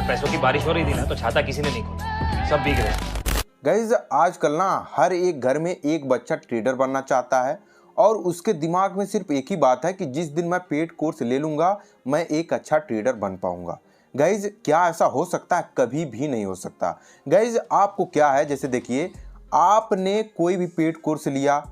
जब पैसों की बारिश हो रही थी ना तो छाता किसी ने नहीं खोला, सब भीग रहे। गाइज आजकल ना हर एक घर में एक बच्चा ट्रेडर बनना चाहता है और उसके दिमाग में सिर्फ एक ही बात है कि जिस दिन मैं पेड कोर्स ले लूँगा मैं एक अच्छा ट्रेडर बन पाऊँगा। गाइज क्या ऐसा हो सकता है? कभी भी नहीं हो सकता। गाइज आपको क्या है, जैसे देखिए आपने कोई भी पेड कोर्स लिया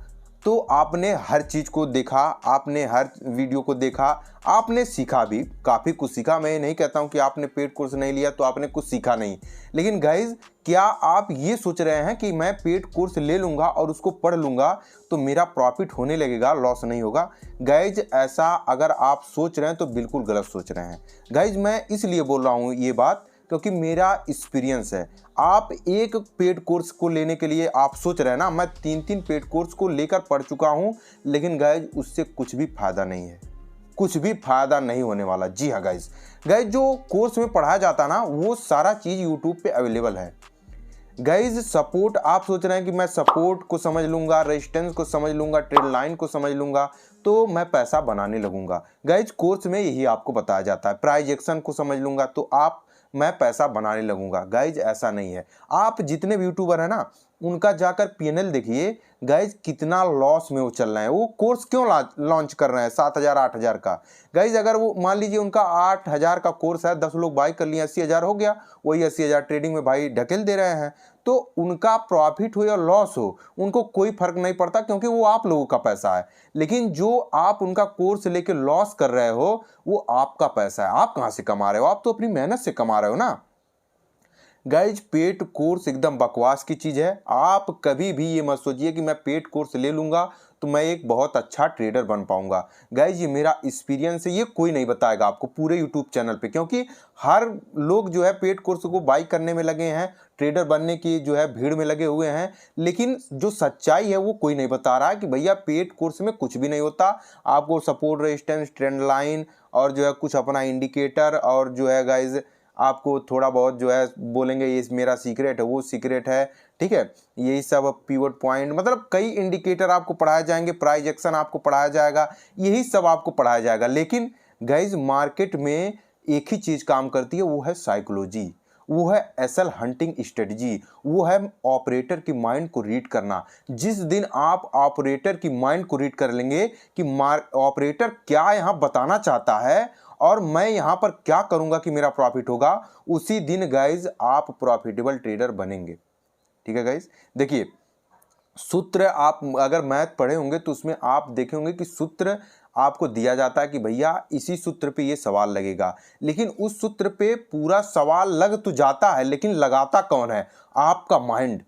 तो आपने हर चीज़ को देखा, आपने हर वीडियो को देखा, आपने सीखा भी, काफ़ी कुछ सीखा। मैं नहीं कहता हूँ कि आपने पेड कोर्स नहीं लिया तो आपने कुछ सीखा नहीं, लेकिन गाइज क्या आप ये सोच रहे हैं कि मैं पेड कोर्स ले लूँगा और उसको पढ़ लूँगा तो मेरा प्रॉफिट होने लगेगा, लॉस नहीं होगा? गाइज ऐसा अगर आप सोच रहे हैं तो बिल्कुल गलत सोच रहे हैं। गाइज मैं इसलिए बोल रहा हूँ ये बात क्योंकि मेरा एक्सपीरियंस है। आप एक पेड कोर्स को लेने के लिए आप सोच रहे हैं ना, मैं 3 पेड कोर्स को लेकर पढ़ चुका हूं, लेकिन गाइज उससे कुछ भी फायदा नहीं है, कुछ भी फायदा नहीं होने वाला। जी हाँ गाइज, जो कोर्स में पढ़ाया जाता है ना वो सारा चीज़ यूट्यूब पे अवेलेबल है। गाइज सपोर्ट, आप सोच रहे हैं कि मैं सपोर्ट को समझ लूँगा, रेजिस्टेंस को समझ लूँगा, ट्रेंड लाइन को समझ लूँगा तो मैं पैसा बनाने लगूंगा। गाइज कोर्स में यही आपको बताया जाता है। प्राइस एक्शन को समझ लूँगा तो मैं पैसा बनाने लगूंगा। गाइज ऐसा नहीं है। आप जितने भी यूट्यूबर हैं ना उनका जाकर पीएनएल देखिए, गाइज कितना लॉस में वो चल रहे हैं। वो कोर्स क्यों लॉन्च कर रहे हैं 7,000 8,000 का? गाइज अगर वो मान लीजिए उनका 8,000 का कोर्स है, 10 लोग बाई कर लिए, 80,000 हो गया, वही 80,000 ट्रेडिंग में भाई ढकेल दे रहे हैं, तो उनका प्रॉफिट हो या लॉस हो उनको कोई फर्क नहीं पड़ता क्योंकि वो आप लोगों का पैसा है। लेकिन जो आप उनका कोर्स लेके लॉस कर रहे हो वो आपका पैसा है। आप कहाँ से कमा रहे हो? आप तो अपनी मेहनत से कमा रहे हो ना। गाइज पेड कोर्स एकदम बकवास की चीज़ है। आप कभी भी ये मत सोचिए कि मैं पेड कोर्स ले लूँगा तो मैं एक बहुत अच्छा ट्रेडर बन पाऊँगा। गाइज ये मेरा एक्सपीरियंस है, ये कोई नहीं बताएगा आपको पूरे यूट्यूब चैनल पे, क्योंकि हर लोग जो है पेड कोर्स को बाई करने में लगे हैं, ट्रेडर बनने की जो है भीड़ में लगे हुए हैं, लेकिन जो सच्चाई है वो कोई नहीं बता रहा है कि भैया पेड कोर्स में कुछ भी नहीं होता। आपको सपोर्ट, रेजिस्टेंस, ट्रेंड लाइन और जो है कुछ अपना इंडिकेटर और जो है गाइज आपको थोड़ा बहुत जो है बोलेंगे ये मेरा सीक्रेट है, वो सीक्रेट है, ठीक है, यही सब पिवट पॉइंट, मतलब कई इंडिकेटर आपको पढ़ाए जाएंगे, प्राइस एक्शन आपको पढ़ाया जाएगा, यही सब आपको पढ़ाया जाएगा। लेकिन गाइज मार्केट में एक ही चीज़ काम करती है, वो है साइकोलॉजी, वो है एसएल हंटिंग स्ट्रेटजी, वो है ऑपरेटर की माइंड को रीड करना। जिस दिन आप ऑपरेटर की माइंड को रीड कर लेंगे कि ऑपरेटर क्या यहाँ बताना चाहता है और मैं यहाँ पर क्या करूँगा कि मेरा प्रॉफिट होगा, उसी दिन गाइज आप प्रॉफिटेबल ट्रेडर बनेंगे। ठीक है गाइज, देखिए सूत्र आप अगर मैथ पढ़े होंगे तो उसमें आप देखे होंगे कि सूत्र आपको दिया जाता है कि भैया इसी सूत्र पे ये सवाल लगेगा, लेकिन उस सूत्र पे पूरा सवाल लग तो जाता है लेकिन लगाता कौन है? आपका माइंड।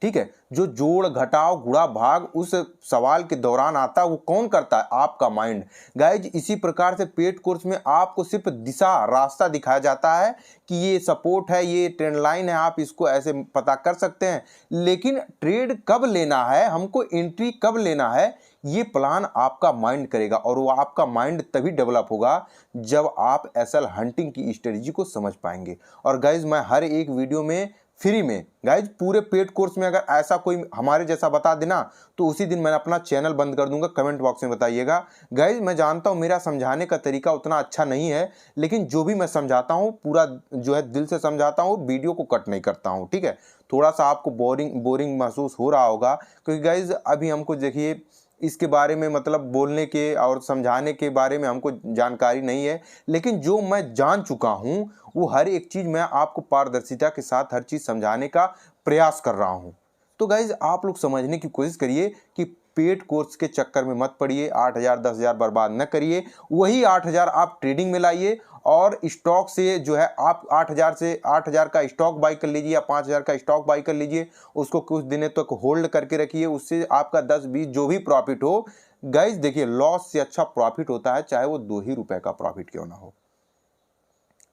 ठीक है, जो जोड़ घटाव गुणा भाग उस सवाल के दौरान आता है वो कौन करता है? आपका माइंड। गाइज इसी प्रकार से पेड कोर्स में आपको सिर्फ दिशा रास्ता दिखाया जाता है कि ये सपोर्ट है, ये ट्रेंड लाइन है, आप इसको ऐसे पता कर सकते हैं, लेकिन ट्रेड कब लेना है, हमको एंट्री कब लेना है, ये प्लान आपका माइंड करेगा। और वो आपका माइंड तभी डेवलप होगा जब आप एसएल हंटिंग की स्ट्रेटजी को समझ पाएंगे। और गाइज मैं हर एक वीडियो में फ्री में, गाइज पूरे पेड कोर्स में अगर ऐसा कोई हमारे जैसा बता देना तो उसी दिन मैं अपना चैनल बंद कर दूंगा। कमेंट बॉक्स में बताइएगा। गाइज मैं जानता हूँ मेरा समझाने का तरीका उतना अच्छा नहीं है, लेकिन जो भी मैं समझाता हूँ पूरा जो है दिल से समझाता हूँ, वीडियो को कट नहीं करता हूँ। ठीक है, थोड़ा सा आपको बोरिंग महसूस हो रहा होगा क्योंकि गाइज अभी हमको देखिए इसके बारे में मतलब बोलने के और समझाने के बारे में हमको जानकारी नहीं है, लेकिन जो मैं जान चुका हूं वो हर एक चीज़ मैं आपको पारदर्शिता के साथ हर चीज़ समझाने का प्रयास कर रहा हूं। तो गाइज आप लोग समझने की कोशिश करिए कि पेड कोर्स के चक्कर में मत पड़िए, 8,000 10,000 बर्बाद न करिए। वही 8,000 आप ट्रेडिंग में लाइए और स्टॉक से जो है आप 8,000 का स्टॉक बाई कर लीजिए या 5,000 का स्टॉक बाई कर लीजिए, उसको कुछ दिनों तक होल्ड करके रखिए, उससे आपका 10-20 जो भी प्रॉफिट हो। गाइज देखिए लॉस से अच्छा प्रॉफिट होता है, चाहे वो 2 ही रुपए का प्रॉफिट क्यों ना हो।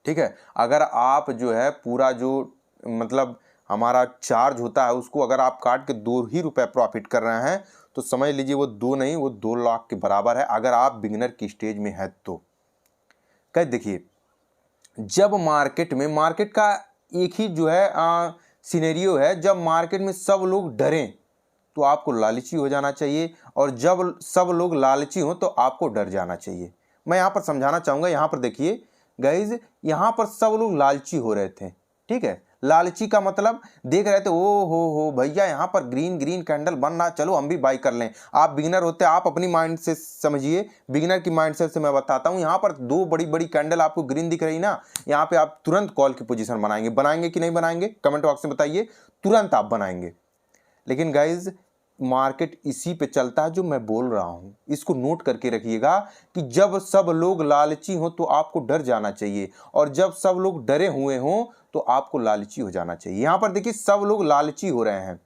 ठीक है, अगर आप जो है पूरा जो मतलब हमारा चार्ज होता है उसको अगर आप काट के 2 ही रुपए प्रॉफिट कर रहे हैं तो समझ लीजिए वो 2 नहीं, वो 2 लाख के बराबर है अगर आप बिगिनर की स्टेज में है तो। कह देखिए जब मार्केट का एक ही जो है सिनेरियो है, जब मार्केट में सब लोग डरें तो आपको लालची हो जाना चाहिए, और जब सब लोग लालची हों तो आपको डर जाना चाहिए। मैं यहाँ पर समझाना चाहूँगा। यहाँ पर देखिए गाइज यहाँ पर सब लोग लालची हो रहे थे, ठीक है। लालची का मतलब देख रहे थे, ओ हो भैया यहाँ पर ग्रीन ग्रीन कैंडल बन रहा, चलो हम भी बाई कर लें। आप बिगिनर होते, आप अपनी माइंड से समझिए, बिगिनर की माइंड से मैं बताता हूँ। यहाँ पर दो बड़ी बड़ी कैंडल आपको ग्रीन दिख रही ना, यहाँ पे आप तुरंत कॉल की पोजीशन बनाएंगे कि नहीं बनाएंगे, कमेंट बॉक्स में बताइए, तुरंत आप बनाएंगे। लेकिन गाइज मार्केट इसी पे चलता है जो मैं बोल रहा हूं, इसको नोट करके रखिएगा कि जब सब लोग लालची हो तो आपको डर जाना चाहिए, और जब सब लोग डरे हुए हों तो आपको लालची हो जाना चाहिए। यहां पर देखिए सब लोग लालची हो रहे हैं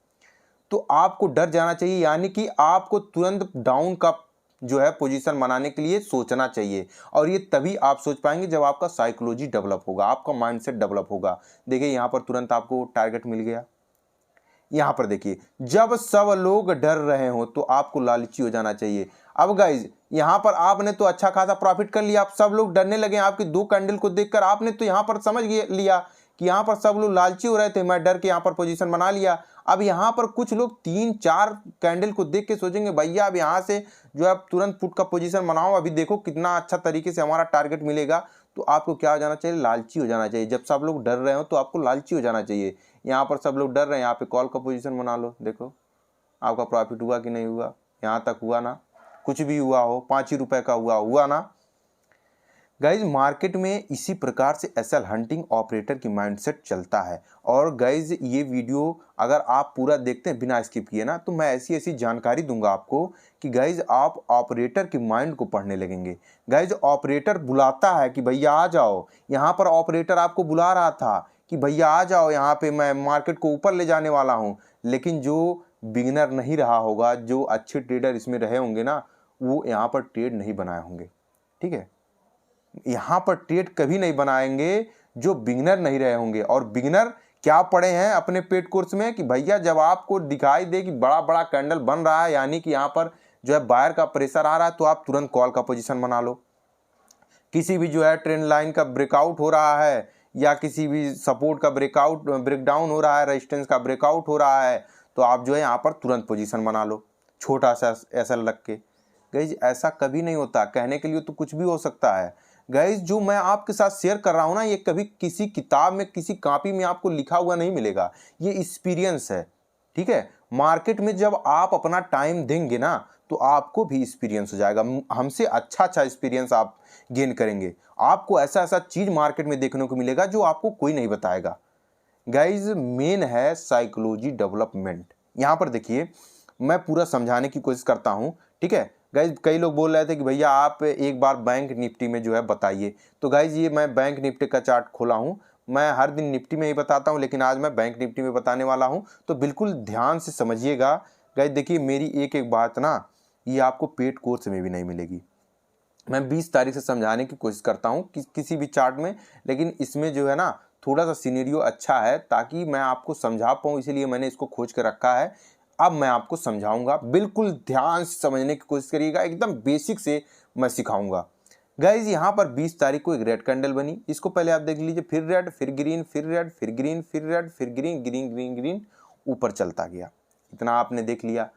तो आपको डर जाना चाहिए, यानी कि आपको तुरंत डाउन का जो है पोजीशन बनाने के लिए सोचना चाहिए। और ये तभी आप सोच पाएंगे जब आपका साइकोलॉजी डेवलप होगा, आपका माइंडसेट डेवलप होगा। देखिए यहां पर तुरंत आपको टारगेट मिल गया। यहां पर देखिए जब सब लोग डर रहे हो तो आपको लालची हो जाना चाहिए। अब गाइज यहां पर आपने तो अच्छा खासा प्रॉफिट कर लिया, आप सब लोग डरने लगे आपकी दो कैंडल को देखकर। आपने तो यहां पर समझ लिया कि यहां पर सब लोग लालची हो रहे थे, मैं डर के यहां पर पोजीशन बना लिया। अब यहां पर कुछ लोग 3-4 कैंडल को देख के सोचेंगे भैया अब यहां से जो है तुरंत पुट का पोजीशन बनाओ, अभी देखो कितना अच्छा तरीके से हमारा टारगेट मिलेगा। तो आपको क्या हो जाना चाहिए, लालची हो जाना चाहिए। जब सब लोग डर रहे हो तो आपको लालची हो जाना चाहिए। यहाँ पर सब लोग डर रहे हैं, यहाँ पे कॉल का पोजीशन बना लो, देखो आपका प्रॉफिट हुआ कि नहीं हुआ। यहाँ तक हुआ ना, कुछ भी हुआ हो, 5 ही रुपए का हुआ ना। गाइज मार्केट में इसी प्रकार से एसएल हंटिंग ऑपरेटर की माइंडसेट चलता है। और गाइज ये वीडियो अगर आप पूरा देखते हैं बिना स्किप किए ना, तो मैं ऐसी ऐसी जानकारी दूंगा आपको कि गाइज आप ऑपरेटर की माइंड को पढ़ने लगेंगे। गाइज ऑपरेटर बुलाता है कि भैया आ जाओ, यहाँ पर ऑपरेटर आपको बुला रहा था कि भैया आ जाओ, यहाँ पे मैं मार्केट को ऊपर ले जाने वाला हूँ। लेकिन जो बिगिनर नहीं रहा होगा, जो अच्छे ट्रेडर इसमें रहे होंगे ना, वो यहाँ पर ट्रेड नहीं बनाए होंगे, ठीक है। यहां पर ट्रेड कभी नहीं बनाएंगे जो बिगिनर नहीं रहे होंगे। और बिगिनर क्या पढ़े हैं अपने पेड कोर्स में कि भैया जब आपको दिखाई दे कि बड़ा बड़ा कैंडल बन रहा है, यानी कि यहां पर जो है बायर का प्रेशर आ रहा है, तो आप तुरंत कॉल का पोजीशन बना लो। किसी भी जो है ट्रेंड लाइन का ब्रेकआउट हो रहा है, या किसी भी सपोर्ट का ब्रेकडाउन हो रहा है, रेजिस्टेंस का ब्रेकआउट हो रहा है, तो आप जो है यहाँ पर तुरंत पोजीशन बना लो, छोटा सा एसएल रख के। गाइज ऐसा कभी नहीं होता, कहने के लिए तो कुछ भी हो सकता है। गाइज जो मैं आपके साथ शेयर कर रहा हूं ना, ये कभी किसी किताब में किसी कॉपी में आपको लिखा हुआ नहीं मिलेगा, ये एक्सपीरियंस है, ठीक है। मार्केट में जब आप अपना टाइम देंगे ना, तो आपको भी एक्सपीरियंस हो जाएगा, हमसे अच्छा एक्सपीरियंस आप गेन करेंगे। आपको ऐसा ऐसा चीज मार्केट में देखने को मिलेगा जो आपको कोई नहीं बताएगा। गाइज मेन है साइकोलॉजी डेवलपमेंट। यहां पर देखिए मैं पूरा समझाने की कोशिश करता हूं, ठीक है। गाइज कई लोग बोल रहे थे कि भैया आप एक बार बैंक निफ्टी में जो है बताइए। तो गाइज ये मैं बैंक निफ्टी का चार्ट खोला हूं, मैं हर दिन निफ्टी में ही बताता हूं, लेकिन आज मैं बैंक निफ्टी में बताने वाला हूं, तो बिल्कुल ध्यान से समझिएगा। गाइज देखिए मेरी एक एक बात ना, ये आपको पेड कोर्स में भी नहीं मिलेगी। मैं 20 तारीख से समझाने की कोशिश करता हूँ किसी भी चार्ट में, लेकिन इसमें जो है ना थोड़ा सा सिनेरियो अच्छा है ताकि मैं आपको समझा पाऊँ, इसीलिए मैंने इसको खोज के रखा है। अब मैं आपको समझाऊंगा, बिल्कुल ध्यान से समझने की कोशिश करिएगा, एकदम बेसिक से मैं सिखाऊंगा। गाइज यहाँ पर 20 तारीख को एक रेड कैंडल बनी, इसको पहले आप देख लीजिए, फिर रेड, फिर ग्रीन, फिर रेड, फिर ग्रीन, फिर रेड, फिर ग्रीन, ग्रीन ग्रीन ग्रीन, ऊपर चलता गया। इतना आपने देख लिया।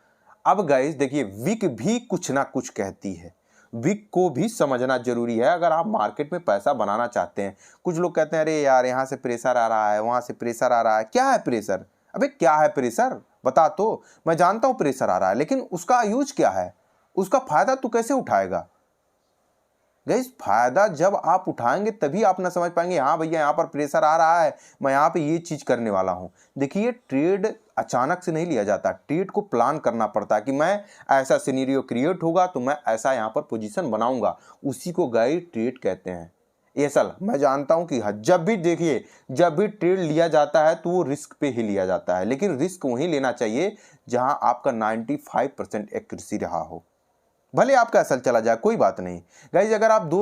अब गाइज देखिए विक भी कुछ ना कुछ कहती है, विक को भी समझना जरूरी है अगर आप मार्केट में पैसा बनाना चाहते हैं। कुछ लोग कहते हैं अरे यार यहाँ से प्रेशर आ रहा है, वहां से प्रेशर आ रहा है, क्या है प्रेशर? अबे क्या है प्रेशर बता। तो मैं जानता हूं प्रेशर आ रहा है, लेकिन उसका यूज क्या है, उसका फायदा तू कैसे उठाएगा? गाइस फायदा जब आप उठाएंगे तभी आप ना समझ पाएंगे, हाँ भैया यहाँ पर प्रेशर आ रहा है, मैं यहाँ पे ये चीज करने वाला हूँ। देखिए ट्रेड अचानक से नहीं लिया जाता, ट्रेड को प्लान करना पड़ता है कि मैं ऐसा सिनेरियो क्रिएट होगा तो मैं ऐसा यहाँ पर पोजीशन बनाऊंगा, उसी को गाइस ट्रेड कहते हैं। एसल मैं जानता हूं कि जब भी देखिए जब भी ट्रेड लिया जाता है तो वो रिस्क पे ही लिया जाता है, लेकिन रिस्क वहीं लेना चाहिए जहां आपका 95% एक्यूरेसी रहा हो। भले आपका असल चला जाए कोई बात नहीं। गाइज अगर आप दो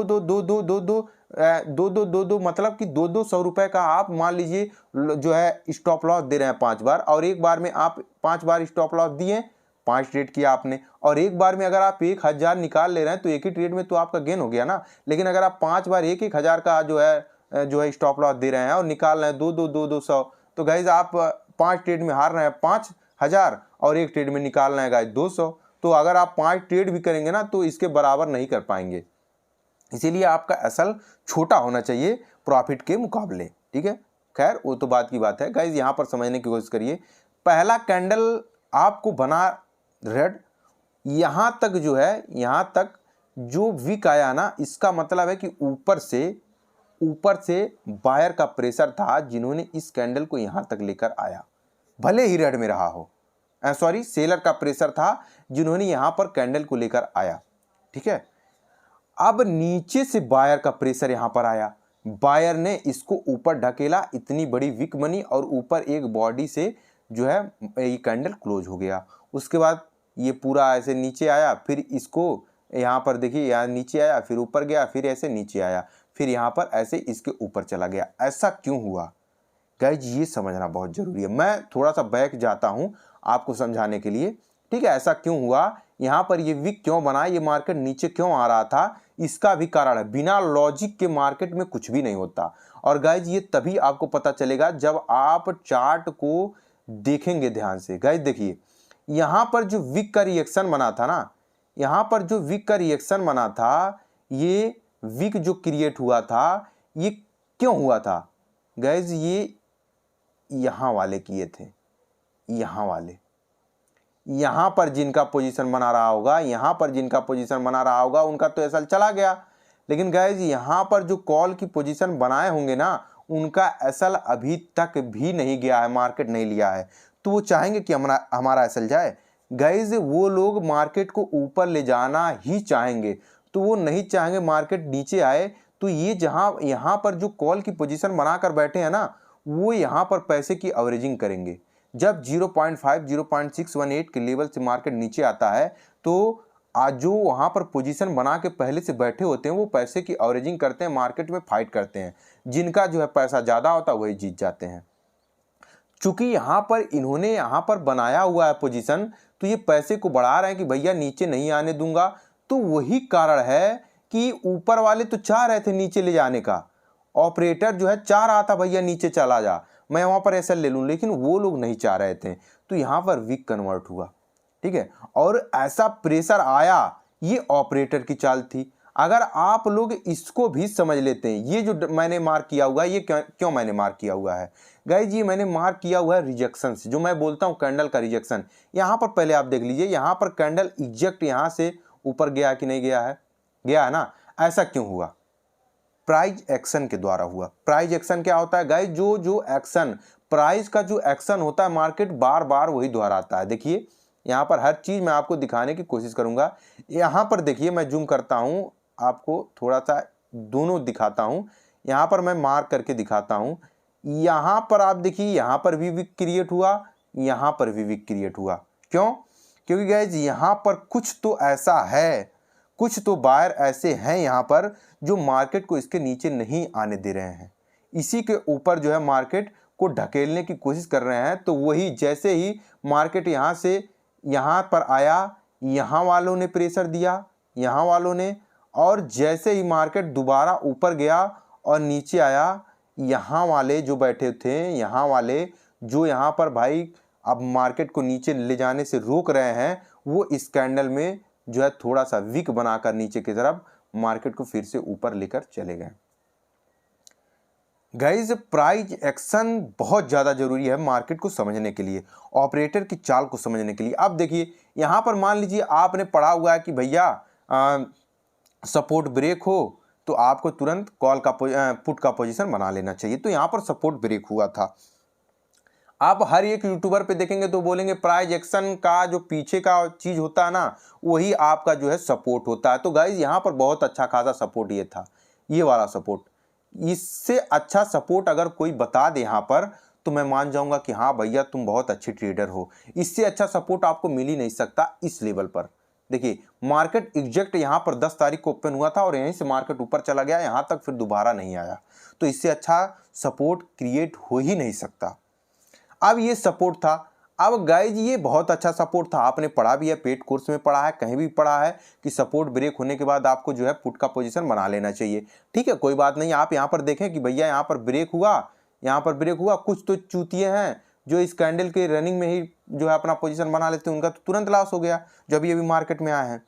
मतलब कि 200 रुपए का आप मान लीजिए जो है स्टॉप लॉस दे रहे हैं 5 बार, और एक बार में आप 5 बार स्टॉप लॉस दिए, 5 ट्रेड किया आपने, और एक बार में अगर आप 1000 निकाल ले रहे हैं तो एक ही ट्रेड में तो आपका गेन हो गया ना। लेकिन अगर आप 5 बार 1-1000 का जो है स्टॉप लॉस दे रहे हैं और निकाल रहे हैं 200, तो गाइज आप 5 ट्रेड में हार रहे हैं 5000 और एक ट्रेड में निकाल रहे हैं गाइज 200। तो अगर आप 5 ट्रेड भी करेंगे ना तो इसके बराबर नहीं कर पाएंगे। इसीलिए आपका एसएल छोटा होना चाहिए प्रॉफिट के मुकाबले, ठीक है। खैर वो तो बात की बात है गाइज, यहाँ पर समझने की कोशिश करिए। पहला कैंडल आपको बना रेड, यहाँ तक जो है, यहाँ तक जो विक आया ना, इसका मतलब है कि ऊपर से बायर का प्रेशर था जिन्होंने इस कैंडल को यहाँ तक लेकर आया, भले ही रेड में रहा हो। सॉरी, सेलर का प्रेशर था जिन्होंने यहाँ पर कैंडल को लेकर आया, ठीक है। अब नीचे से बायर का प्रेशर यहाँ पर आया, बायर ने इसको ऊपर ढकेला, इतनी बड़ी विक बनी और ऊपर एक बॉडी से जो है ये कैंडल क्लोज हो गया। उसके बाद ये पूरा ऐसे नीचे आया, फिर इसको यहाँ पर देखिए, यहाँ नीचे आया, फिर ऊपर गया, फिर ऐसे नीचे आया, फिर यहाँ पर ऐसे इसके ऊपर चला गया। ऐसा क्यों हुआ गाइज, ये समझना बहुत जरूरी है। मैं थोड़ा सा बैक जाता हूँ आपको समझाने के लिए, ठीक है। ऐसा क्यों हुआ, यहाँ पर ये विक क्यों बना, ये मार्केट नीचे क्यों आ रहा था, इसका भी कारण है। बिना लॉजिक के मार्केट में कुछ भी नहीं होता। और गाइज ये तभी आपको पता चलेगा जब आप चार्ट को देखेंगे ध्यान से। गाइज देखिए, यहाँ पर जो विक का रिएक्शन बना था ना, यहाँ पर जो विक का रिएक्शन बना था, ये विक जो क्रिएट हुआ था, ये क्यों हुआ था गाइज, ये यहाँ वाले किए थे, यहाँ वाले, यहाँ पर जिनका पोजीशन बना रहा होगा, यहाँ पर जिनका पोजीशन बना रहा होगा उनका तो एसएल चला गया। लेकिन गाइज यहाँ पर जो कॉल की पोजीशन बनाए होंगे ना, उनका एसएल अभी तक भी नहीं गया है, मार्केट नहीं लिया है। तो वो चाहेंगे कि हमारा एसएल जाए। गाइज वो लोग मार्केट को ऊपर ले जाना ही चाहेंगे, तो वो नहीं चाहेंगे मार्केट नीचे आए। तो ये यहाँ पर जो कॉल की पोजीशन बनाकर बैठे हैं ना, वो यहाँ पर पैसे की एवरेजिंग करेंगे। जब 0.5 0.618 के लेवल से मार्केट नीचे आता है, तो आज जो वहाँ पर पोजीशन बना के पहले से बैठे होते हैं, वो पैसे की एवरेजिंग करते हैं, मार्केट में फाइट करते हैं। जिनका जो है पैसा ज़्यादा होता है वही जीत जाते हैं। चूंकि यहाँ पर इन्होंने यहाँ पर बनाया हुआ है पोजीशन, तो ये पैसे को बढ़ा रहे हैं कि भैया नीचे नहीं आने दूंगा। तो वही कारण है कि ऊपर वाले तो चाह रहे थे नीचे ले जाने का, ऑपरेटर जो है चाह रहा था भैया नीचे चला जा, मैं वहां पर एसएल ले लूं, लेकिन वो लोग नहीं चाह रहे थे। तो यहाँ पर वीक कन्वर्ट हुआ, ठीक है। और ऐसा प्रेशर आया, ये ऑपरेटर की चाल थी। अगर आप लोग इसको भी समझ लेते हैं, ये जो मैंने मार्क किया हुआ है, ये क्यों मैंने मार्क किया हुआ है गाइज, ये मैंने मार्क किया हुआ है रिजेक्शन से, जो मैं बोलता हूँ कैंडल का रिजेक्शन। यहाँ पर पहले आप देख लीजिए, यहाँ पर कैंडल एग्जैक्ट यहाँ से ऊपर गया कि नहीं गया है, गया है ना। ऐसा क्यों हुआ, प्राइस एक्शन के द्वारा हुआ। प्राइस एक्शन क्या होता है गाइज, जो एक्शन, प्राइस का जो एक्शन होता है, मार्केट बार बार वही दोहराता है। देखिए यहाँ पर हर चीज मैं आपको दिखाने की कोशिश करूंगा। यहाँ पर देखिए, मैं जूम करता हूँ, आपको थोड़ा सा दोनों दिखाता हूँ। यहाँ पर मैं मार्क करके दिखाता हूँ। यहाँ पर आप देखिए, यहाँ पर भी वीक क्रिएट हुआ, यहाँ पर भी वीक क्रिएट हुआ। क्यों, क्योंकि गाइज यहाँ पर कुछ तो ऐसा है, कुछ तो बायर ऐसे हैं यहाँ पर जो मार्केट को इसके नीचे नहीं आने दे रहे हैं, इसी के ऊपर जो है मार्केट को ढकेलने की कोशिश कर रहे हैं। तो वही, जैसे ही मार्केट यहाँ से यहाँ पर आया, यहाँ वालों ने प्रेशर दिया, यहाँ वालों ने, और जैसे ही मार्केट दोबारा ऊपर गया और नीचे आया, यहाँ वाले जो बैठे थे, यहाँ वाले जो यहाँ पर भाई अब मार्केट को नीचे ले जाने से रोक रहे हैं, वो इस कैंडल में जो है थोड़ा सा वीक बनाकर नीचे की तरफ मार्केट को फिर से ऊपर लेकर चले गए। गाइज प्राइस एक्शन बहुत ज़्यादा जरूरी है मार्केट को समझने के लिए, ऑपरेटर की चाल को समझने के लिए। अब देखिए यहाँ पर मान लीजिए आपने पढ़ा हुआ है कि भैया सपोर्ट ब्रेक हो तो आपको तुरंत कॉल का पुट का पोजीशन बना लेना चाहिए। तो यहाँ पर सपोर्ट ब्रेक हुआ था। आप हर एक यूट्यूबर पे देखेंगे तो बोलेंगे प्राइस एक्शन का जो पीछे का चीज़ होता है ना, वही आपका जो है सपोर्ट होता है। तो गाइज यहाँ पर बहुत अच्छा खासा सपोर्ट ये था, ये वाला सपोर्ट। इससे अच्छा सपोर्ट अगर कोई बता दे यहाँ पर, तो मैं मान जाऊंगा कि हाँ भैया तुम बहुत अच्छे ट्रेडर हो। इससे अच्छा सपोर्ट आपको मिल ही नहीं सकता इस लेवल पर। देखिए मार्केट एग्जैक्ट यहाँ पर 10 तारीख को ओपन हुआ था और यहीं से मार्केट ऊपर चला गया, यहाँ तक फिर दोबारा नहीं आया। तो इससे अच्छा सपोर्ट क्रिएट हो ही नहीं सकता। अब ये सपोर्ट था। अब गाइज ये बहुत अच्छा सपोर्ट था, आपने पढ़ा भी है, पेड कोर्स में पढ़ा है, कहीं भी पढ़ा है कि सपोर्ट ब्रेक होने के बाद आपको जो है पुट का पोजीशन बना लेना चाहिए। ठीक है, कोई बात नहीं। आप यहाँ पर देखें कि भैया यहाँ पर ब्रेक हुआ, यहाँ पर ब्रेक हुआ। कुछ तो चूतिए हैं जो इस कैंडल के रनिंग में ही जो है अपना पोजीशन बना लेते हैं, उनका तो तुरंत लॉस हो गया जब ये भी मार्केट में आए हैं।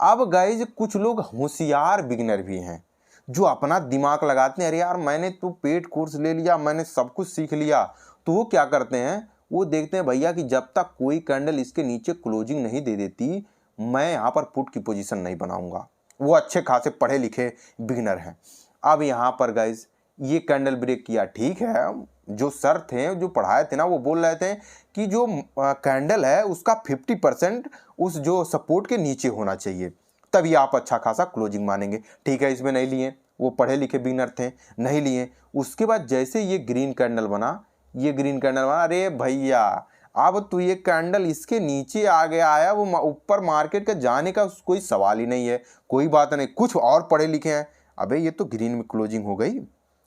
अब गाइज कुछ लोग होशियार बिगिनर भी हैं जो अपना दिमाग लगाते हैं, अरे यार मैंने तो पेड कोर्स ले लिया, मैंने सब कुछ सीख लिया, तो वो क्या करते हैं, वो देखते हैं भैया कि जब तक कोई कैंडल इसके नीचे क्लोजिंग नहीं दे देती मैं यहाँ पर पुट की पोजीशन नहीं बनाऊंगा। वो अच्छे खासे पढ़े लिखे बिगिनर हैं। अब यहाँ पर गाइज ये कैंडल ब्रेक किया, ठीक है, जो सर थे जो पढ़ाए थे ना वो बोल रहे थे कि जो कैंडल है उसका 50% उस जो सपोर्ट के नीचे होना चाहिए, तभी आप अच्छा खासा क्लोजिंग मानेंगे। ठीक है, इसमें नहीं लिए, वो पढ़े लिखे बिगिनर थे, नहीं लिए। उसके बाद जैसे ये ग्रीन कैंडल बना, ये ग्रीन कैंडल बना, अरे भैया अब तो ये कैंडल इसके नीचे आ गया है, वो ऊपर मार्केट का जाने का कोई सवाल ही नहीं है। कोई बात नहीं, कुछ और पढ़े लिखे हैं, अबे ये तो ग्रीन में क्लोजिंग हो गई।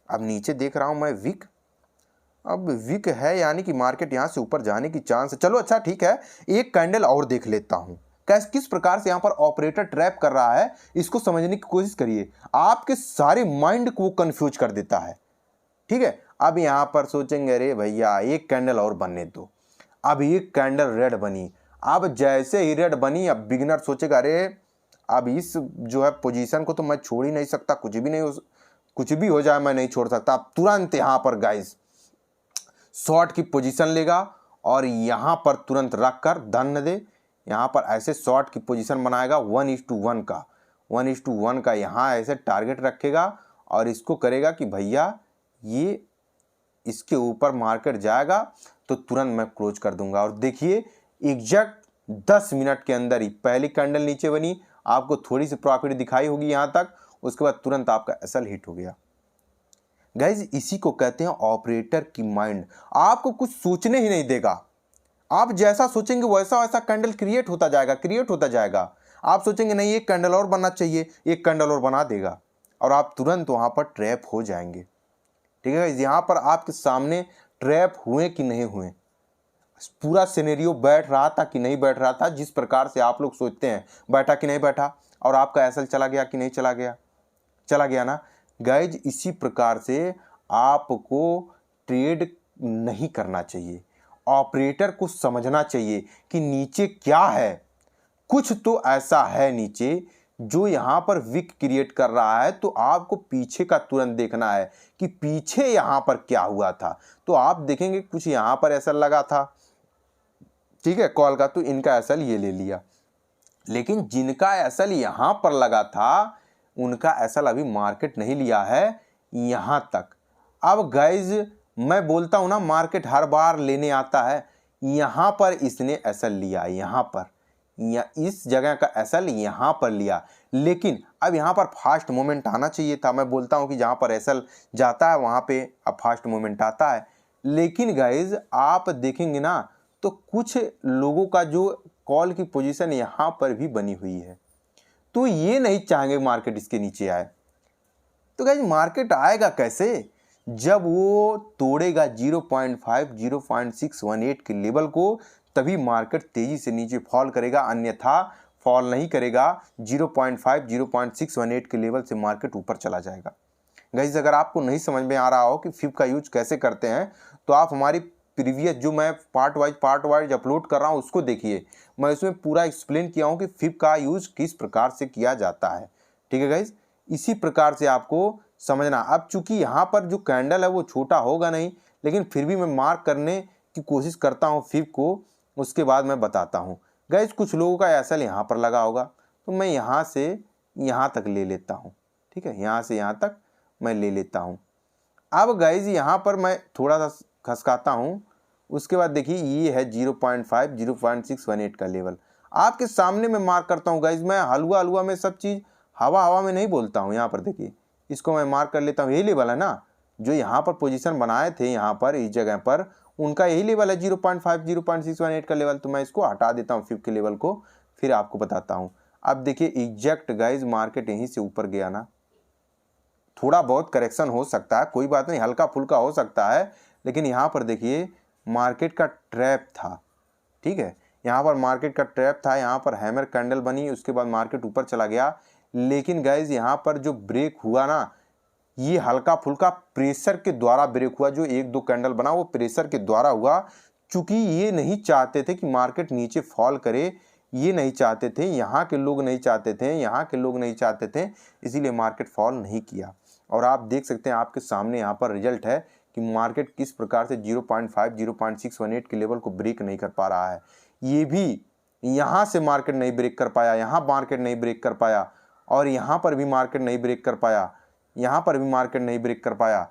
अब नीचे देख रहा हूँ मैं विक, अब विक है यानी कि मार्केट यहाँ से ऊपर जाने की चांस है। चलो अच्छा ठीक है, एक कैंडल और देख लेता हूँ किस प्रकार से यहाँ पर ऑपरेटर ट्रैप कर रहा है, इसको समझने की कोशिश करिए। आपके सारे माइंड को वो कंफ्यूज कर देता है। ठीक है, अब यहाँ पर सोचेंगे अरे भैया एक कैंडल और बनने दो। अब एक कैंडल रेड बनी, अब जैसे ही रेड बनी अब बिगिनर सोचेगा अरे अब इस जो है पोजीशन को तो मैं छोड़ ही नहीं सकता, कुछ भी हो जाए मैं नहीं छोड़ सकता। अब तुरंत यहाँ पर गाइस शॉर्ट की पोजीशन लेगा और यहाँ पर तुरंत रख कर धन दे, यहाँ पर ऐसे शॉर्ट की पोजीशन बनाएगा 1:1 का, 1:1 का यहाँ ऐसे टारगेट रखेगा और इसको करेगा कि भैया ये इसके ऊपर मार्केट जाएगा तो तुरंत मैं क्लोज कर दूंगा। और देखिए एग्जैक्ट 10 मिनट के अंदर ही पहली कैंडल नीचे बनी, आपको थोड़ी सी प्रॉफिट दिखाई होगी यहाँ तक, उसके बाद तुरंत आपका एसएल हिट हो गया। गाइज इसी को कहते हैं ऑपरेटर की माइंड, आपको कुछ सोचने ही नहीं देगा। आप जैसा सोचेंगे वैसा वैसा कैंडल क्रिएट होता जाएगा। आप सोचेंगे नहीं एक कैंडल और बनना चाहिए, एक कैंडल और बना देगा और आप तुरंत वहां पर ट्रैप हो जाएंगे। ठीक है, यहाँ पर आपके सामने ट्रैप हुए कि नहीं हुए, पूरा सिनेरियो बैठ रहा था कि नहीं बैठ रहा था, जिस प्रकार से आप लोग सोचते हैं बैठा कि नहीं बैठा, और आपका एसएल चला गया कि नहीं चला गया ना। गाइज इसी प्रकार से आपको ट्रेड नहीं करना चाहिए, ऑपरेटर को समझना चाहिए कि नीचे क्या है, कुछ तो ऐसा है नीचे जो यहाँ पर विक क्रिएट कर रहा है, तो आपको पीछे का तुरंत देखना है कि पीछे यहाँ पर क्या हुआ था। तो आप देखेंगे कुछ यहाँ पर एसएल लगा था, ठीक है, कॉल का, तो इनका एसएल ये ले लिया, लेकिन जिनका एसएल यहाँ पर लगा था उनका एसएल अभी मार्केट नहीं लिया है यहाँ तक। अब गाइज मैं बोलता हूँ ना मार्केट हर बार लेने आता है, यहाँ पर इसने एसएल लिया, यहाँ पर या इस जगह का एसएल यहाँ पर लिया, लेकिन अब यहाँ पर फास्ट मूवमेंट आना चाहिए था। मैं बोलता हूँ कि जहाँ पर एसएल जाता है वहाँ पे अब फास्ट मूवमेंट आता है, लेकिन गाइज आप देखेंगे ना तो कुछ लोगों का जो कॉल की पोजीशन यहाँ पर भी बनी हुई है, तो ये नहीं चाहेंगे मार्केट इसके नीचे आए। तो गाइज मार्केट आएगा कैसे, जब वो तोड़ेगा 0.5 0.618 के लेवल को, तभी मार्केट तेजी से नीचे फॉल करेगा, अन्यथा फॉल नहीं करेगा। 0.5 0.618 के लेवल से मार्केट ऊपर चला जाएगा। गाइज अगर आपको नहीं समझ में आ रहा हो कि फिब का यूज कैसे करते हैं, तो आप हमारी प्रीवियस जो मैं पार्ट वाइज अपलोड कर रहा हूँ उसको देखिए, मैं उसमें पूरा एक्सप्लेन किया हूँ कि फिब का यूज किस प्रकार से किया जाता है। ठीक है गाइज, इसी प्रकार से आपको समझना। अब चूंकि यहाँ पर जो कैंडल है वो छोटा होगा नहीं, लेकिन फिर भी मैं मार्क करने की कोशिश करता हूँ फिब को, उसके बाद मैं बताता हूँ। गाइज कुछ लोगों का एसएल यहाँ पर लगा होगा, तो मैं यहाँ से यहाँ तक ले लेता हूँ। ठीक है, यहाँ से यहाँ तक मैं ले लेता हूँ। अब गाइज यहाँ पर मैं थोड़ा सा खसकाता हूँ, उसके बाद देखिए ये है 0.5 0.618 का लेवल आपके सामने मैं मार्क करता हूँ। गाइज मैं हलवा में सब चीज़ हवा में नहीं बोलता हूँ। यहाँ पर देखिए इसको मैं मार्क कर लेता हूँ, यही लेवल है ना जो यहाँ पर पोजीशन बनाए थे, यहाँ पर इस जगह पर उनका यही लेवल है 0.5 0.618 का लेवल। तो मैं इसको हटा देता हूँ फिब के लेवल को, फिर आपको बताता हूँ। अब देखिए एग्जैक्ट गाइज मार्केट यहीं से ऊपर गया ना, थोड़ा बहुत करेक्शन हो सकता है, कोई बात नहीं, हल्का फुल्का हो सकता है, लेकिन यहाँ पर देखिए मार्केट का ट्रैप था। ठीक है, यहाँ पर मार्केट का ट्रैप था, यहाँ पर हैमर कैंडल बनी, उसके बाद मार्केट ऊपर चला गया। लेकिन गाइज यहाँ पर जो ब्रेक हुआ ना, ये हल्का फुल्का प्रेशर के द्वारा ब्रेक हुआ। जो 1-2 कैंडल बना वो प्रेशर के द्वारा हुआ, चूंकि ये नहीं चाहते थे कि मार्केट नीचे फॉल करे, ये नहीं चाहते थे, यहाँ के लोग नहीं चाहते थे, यहाँ के लोग नहीं चाहते थे, इसीलिए मार्केट फॉल नहीं किया। और आप देख सकते हैं आपके सामने यहाँ पर रिजल्ट है कि मार्केट किस प्रकार से 0.5 0.618 के लेवल को ब्रेक नहीं कर पा रहा है। ये भी यहाँ से मार्केट नहीं ब्रेक कर पाया, यहाँ मार्केट नहीं ब्रेक कर पाया, और यहाँ पर भी मार्केट नहीं ब्रेक कर पाया, यहाँ पर भी मार्केट नहीं ब्रेक कर पाया,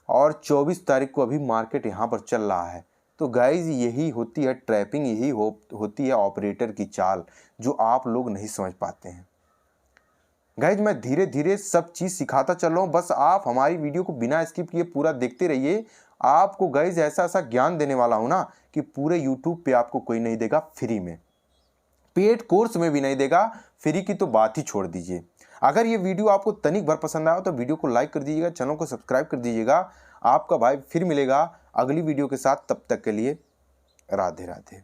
और 24 तारीख को अभी मार्केट यहाँ पर चल रहा है। तो गाइज यही होती है ट्रैपिंग, यही होती है ऑपरेटर की चाल, जो आप लोग नहीं समझ पाते हैं। गाइज मैं धीरे धीरे सब चीज़ सिखाता चल रहा हूँ, बस आप हमारी वीडियो को बिना स्किप किए पूरा देखते रहिए। आपको गाइज ऐसा ऐसा ज्ञान देने वाला हूँ ना कि पूरे यूट्यूब पे आपको कोई नहीं देगा फ्री में, पेड कोर्स में भी नहीं देगा। फ्री की तो बात ही छोड़ दीजिए। अगर ये वीडियो आपको तनिक भर पसंद आया तो वीडियो को लाइक कर दीजिएगा, चैनल को सब्सक्राइब कर दीजिएगा। आपका भाई फिर मिलेगा अगली वीडियो के साथ, तब तक के लिए राधे राधे।